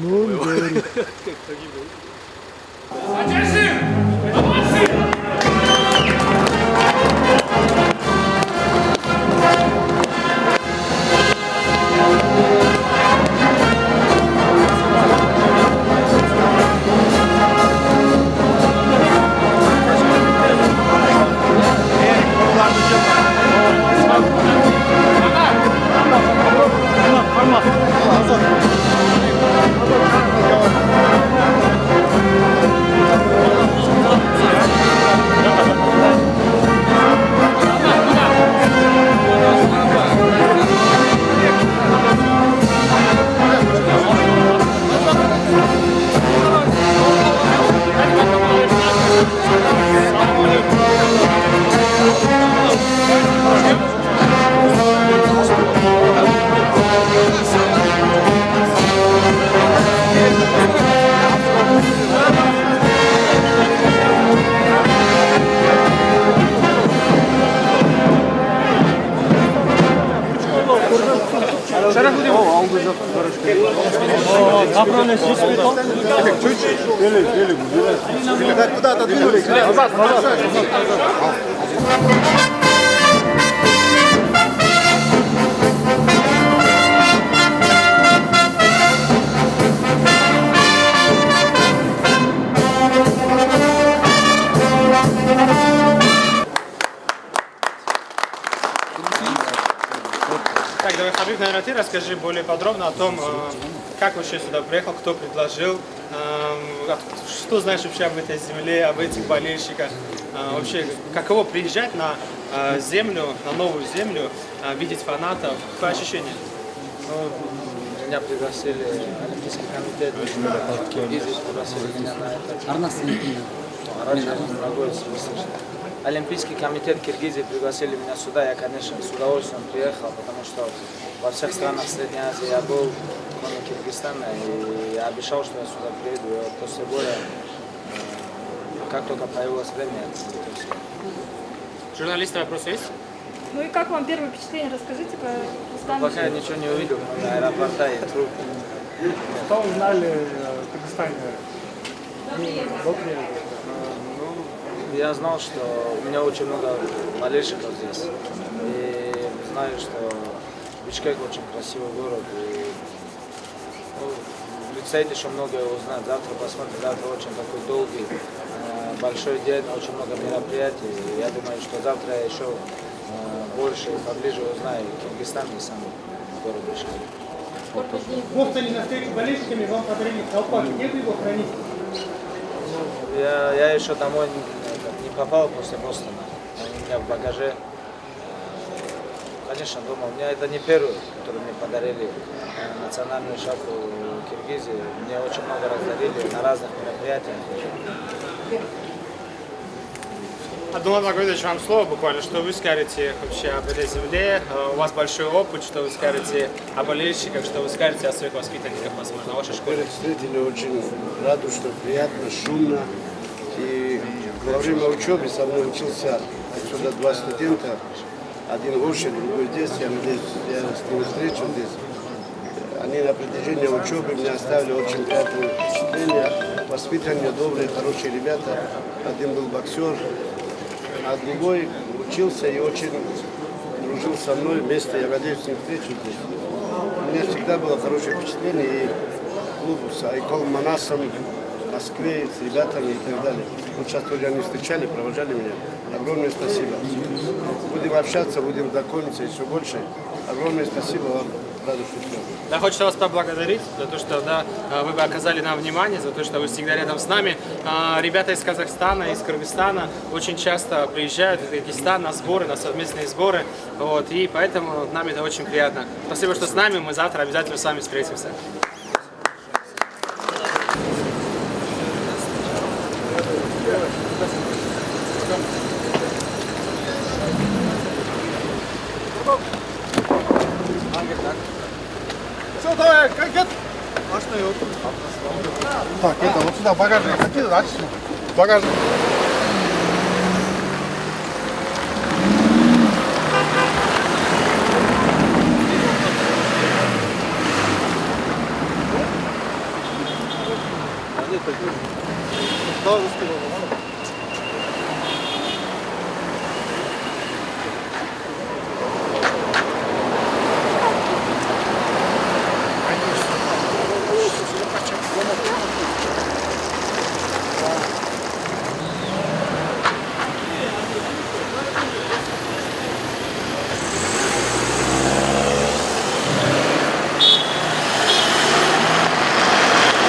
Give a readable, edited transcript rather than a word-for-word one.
Ну, говорит. Куда-то двинулись. Назад. Так, давай, Хабиб, наверное, ты расскажи более подробно о том, как вообще сюда приехал, кто предложил, что знаешь вообще об этой земле, об этих болельщиках, вообще каково приезжать на землю, на новую землю, видеть фанатов, твои ощущения? Меня пригласили Олимпийский комитет, Киргизии пригласили меня на это. Олимпийский комитет Киргизии пригласили меня сюда, я, конечно, с удовольствием приехал, потому что во всех странах Средней Азии я был, кроме Киргизстана, и я обещал, что я сюда приеду, и вот после боя, как только появилось время, я приеду. Журналисты, вопросы есть? Ну и как вам первое впечатление? Расскажите про Кыргызстан. Пока я ничего не увидел, на аэропорта и труп. Что вы знали о Кыргызстане? Я знал, что у меня очень много болельщиков здесь. И знаю, что Бишкек очень красивый город. И предстоит еще многое узнать. Завтра посмотрим. Завтра очень такой долгий, большой день, очень много мероприятий. И я думаю, что завтра я еще больше и поближе узнаю Киргизстан и сам город Бишкек. Бостoni на встречу с болельщиками вам подарили колпак. Где вы его храните? Я еще домой не попал после Бостона. Он у меня в багаже. Конечно, дома. У меня это не первый, который мне подарили национальную шапку Киргизии. Мне очень много раздарили на разных мероприятиях. Абдулла Магомедович, вам слово буквально, что вы скажете вообще об этой земле, у вас большой опыт, что вы скажете о болельщиках, что вы скажете о своих воспитанниках, возможно, о вашей школе? Встретили очень радушно, приятно, шумно. И во время учебы со мной учился отсюда два студента, один в Оше, другой здесь, я надеюсь, я с ними встречу здесь. Они на протяжении учебы мне оставили очень приятное впечатление, воспитанные, добрые, хорошие ребята. Один был боксер, а другой учился и очень дружил со мной вместе. Я надеюсь, с ним встречу здесь. У меня всегда было хорошее впечатление и клубу с Айколом Манасом, в Москве, с ребятами и так далее. Вот сейчас тоже они встречали, провожали меня. Огромное спасибо. Будем общаться, будем знакомиться еще больше. Огромное спасибо вам. Да, хочется вас поблагодарить за то, что вы оказали нам внимание, за то, что вы всегда рядом с нами. Ребята из Казахстана, из Кыргызстана очень часто приезжают в Кыргызстан на сборы, на совместные сборы. Вот, и поэтому нам это очень приятно. Спасибо, что с нами. Мы завтра обязательно с вами встретимся. Все, давай, как это? Так, это вот сюда багажник закинь, дальше. Багажник. Daha hızlı